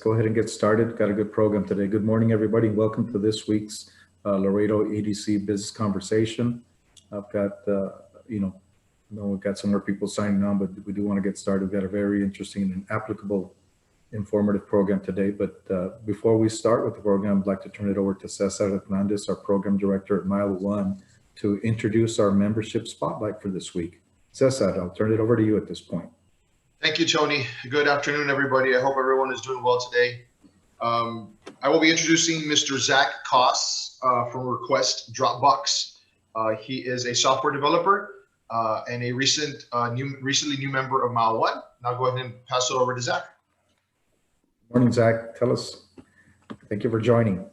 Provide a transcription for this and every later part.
go ahead and get started. Got a good program today. Good morning, everybody. Welcome to this week's LaredoEDC Business Conversation. I've got, we've got some more people signing on, but we do want to get started. We've got a very interesting and applicable, informative program today. But before we start with the program, I'd like to turn it over to Cesar Hernandez, our program director at Mile One, to introduce our membership spotlight for this week. Cesar, I'll turn it over to you at this point. Thank you, Tony. Good afternoon, everybody. I hope everyone is doing well today. I will be introducing Mr. Zach Coss from Request Dropbox. He is a software developer and a recently new member of Mile One. Now go ahead and pass it over to Zach. Morning, Zach. Tell us. Thank you for joining.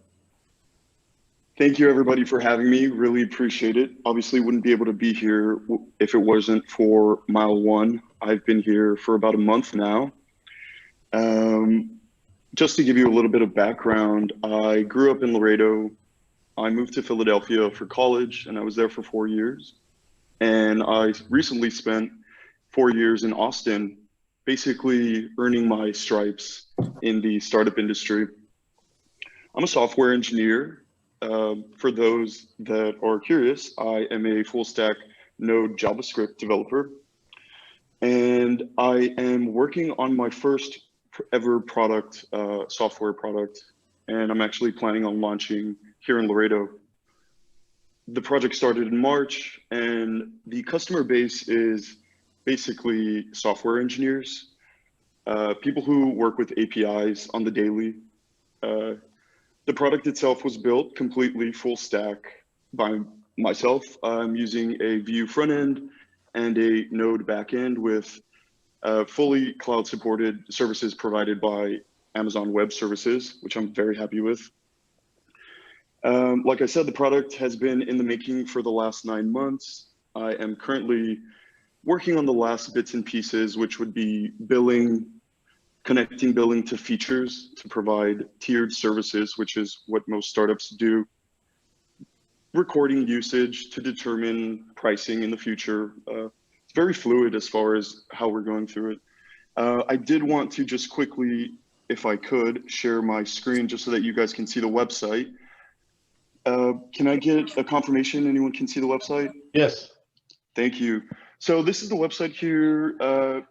Thank you, everybody, for having me. Really appreciate it. Obviously, wouldn't be able to be here if it wasn't for Mile One. I've been here for about a month now. Just to give you a little bit of background, I grew up in Laredo. I moved to Philadelphia for college, and I was there for 4 years. And I recently spent 4 years in Austin, basically earning my stripes in the startup industry. I'm a software engineer. For those that are curious, I am a full stack Node JavaScript developer. And I am working on my first ever product, software product, and I'm actually planning on launching here in Laredo. The project started in March, and the customer base is basically software engineers, people who work with APIs on the daily. The product itself was built completely full stack by myself. I'm using a Vue front end and a Node backend with fully cloud supported services provided by Amazon Web Services, which I'm very happy with. Like I said, the product has been in the making for the last 9 months. I am currently working on the last bits and pieces, which would be billing, connecting billing to features to provide tiered services, which is what most startups do. Recording usage to determine pricing in the future. It's very fluid as far as how we're going through it. I did want to just quickly, if I could, share my screen just so that you guys can see the website. Can I get a confirmation anyone can see the website? Yes. Thank you. So this is the website here.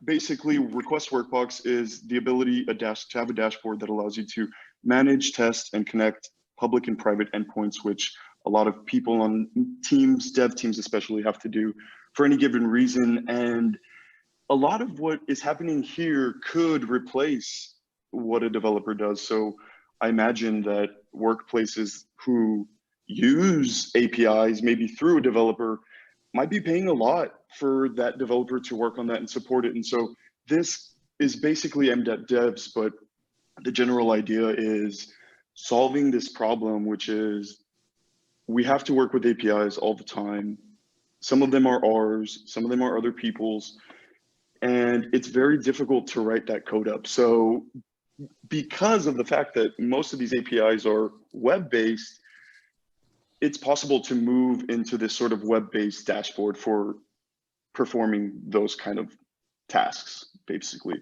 Basically, Request Workbox is the ability to have a dashboard that allows you to manage, test, and connect public and private endpoints, which a lot of people on teams, dev teams especially, have to do for any given reason. And a lot of what is happening here could replace what a developer does. So I imagine that workplaces who use APIs, maybe through a developer, might be paying a lot for that developer to work on that and support it. And so this is basically aimed at devs, but the general idea is solving this problem, which is we have to work with APIs all the time. Some of them are ours, some of them are other people's, and it's very difficult to write that code up. So because of the fact that most of these APIs are web-based, it's possible to move into this sort of web-based dashboard for performing those kind of tasks, basically.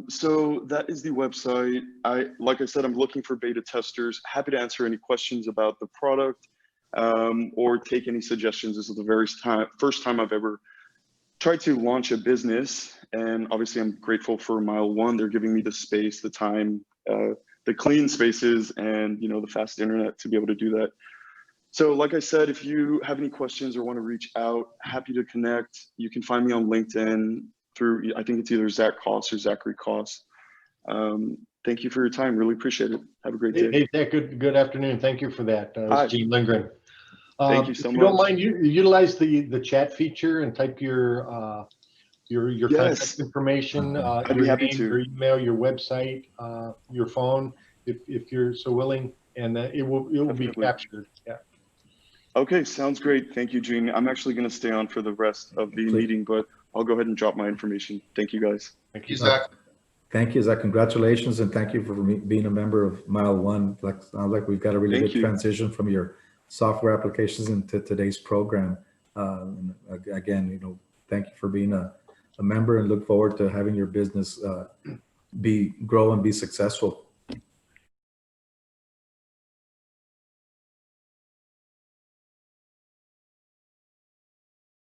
So that is the website. Like I said, I'm looking for beta testers. Happy to answer any questions about the product or take any suggestions. This is the first time I've ever tried to launch a business. And obviously I'm grateful for Mile One. They're giving me the space, the time, the clean spaces, and the fast internet to be able to do that. So like I said, if you have any questions or want to reach out, happy to connect. You can find me on LinkedIn through, I think it's either Zach Coss or Zachary Coss. Thank you for your time. Really appreciate it. Have a great day. Hey, Zach, good afternoon. Thank you for that. It's Gene Lindgren. Thank you so much. If you don't mind, you utilize the chat feature and type your contact information, I'd your be happy name, to. your email, your website, your phone, if you're so willing, and it will be captured. Yeah. Okay, sounds great. Thank you, Gene. I'm actually going to stay on for the rest of the meeting, but I'll go ahead and drop my information. Thank you, guys. Thank you, Zach. Thank you, Zach. Congratulations, and thank you for being a member of Mile One. Sounds like we've got a really good transition from your software applications into today's program. Again, thank you for being a member, and look forward to having your business grow and be successful.